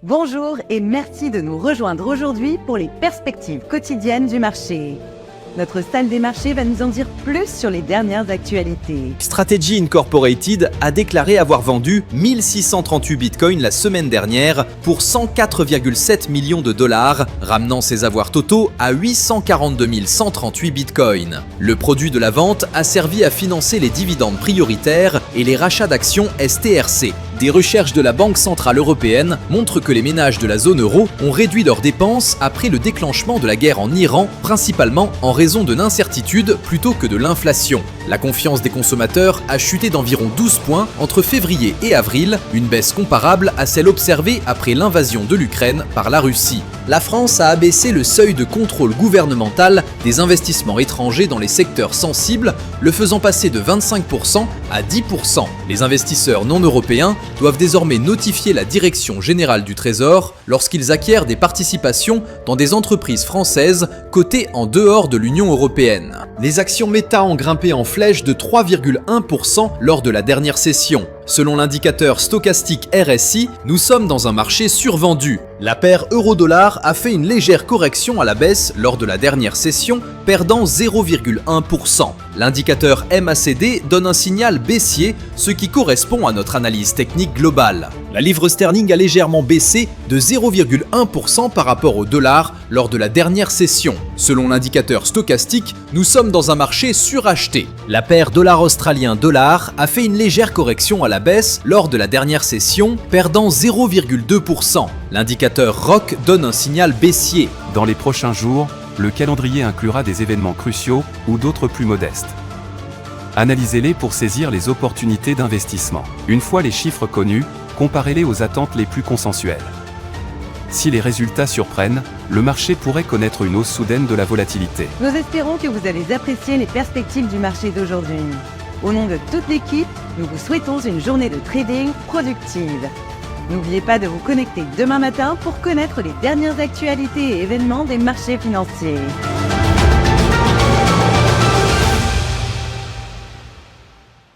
Bonjour et merci de nous rejoindre aujourd'hui pour les perspectives quotidiennes du marché. Notre salle des marchés va nous en dire plus sur les dernières actualités. Strategy Incorporated a déclaré avoir vendu 1638 bitcoins la semaine dernière pour 104,7 millions de dollars, ramenant ses avoirs totaux à 842 138 bitcoins. Le produit de la vente a servi à financer les dividendes prioritaires et les rachats d'actions STRC. Des recherches de la Banque Centrale Européenne montrent que les ménages de la zone euro ont réduit leurs dépenses après le déclenchement de la guerre en Iran, principalement en raison de l'incertitude plutôt que de l'inflation. La confiance des consommateurs a chuté d'environ 12 points entre février et avril, une baisse comparable à celle observée après l'invasion de l'Ukraine par la Russie. La France a abaissé le seuil de contrôle gouvernemental des investissements étrangers dans les secteurs sensibles, le faisant passer de 25% à 10%. Les investisseurs non européens doivent désormais notifier la Direction générale du Trésor lorsqu'ils acquièrent des participations dans des entreprises françaises cotées en dehors de l'Union européenne. Les actions Meta ont grimpé en flèche de 3,1% lors de la dernière session. Selon l'indicateur stochastique RSI, nous sommes dans un marché survendu. La paire euro-dollar a fait une légère correction à la baisse lors de la dernière session, perdant 0,1%. L'indicateur MACD donne un signal baissier, ce qui correspond à notre analyse technique globale. La livre sterling a légèrement baissé de 0,1% par rapport au dollar lors de la dernière session. Selon l'indicateur stochastique, nous sommes dans un marché suracheté. La paire dollar australien-dollar a fait une légère correction à la baisse lors de la dernière session, perdant 0,2%. L'indicateur ROC donne un signal baissier. Dans les prochains jours, le calendrier inclura des événements cruciaux ou d'autres plus modestes. Analysez-les pour saisir les opportunités d'investissement. Une fois les chiffres connus, comparez-les aux attentes les plus consensuelles. Si les résultats surprennent, le marché pourrait connaître une hausse soudaine de la volatilité. Nous espérons que vous allez apprécier les perspectives du marché d'aujourd'hui. Au nom de toute l'équipe, nous vous souhaitons une journée de trading productive. N'oubliez pas de vous connecter demain matin pour connaître les dernières actualités et événements des marchés financiers.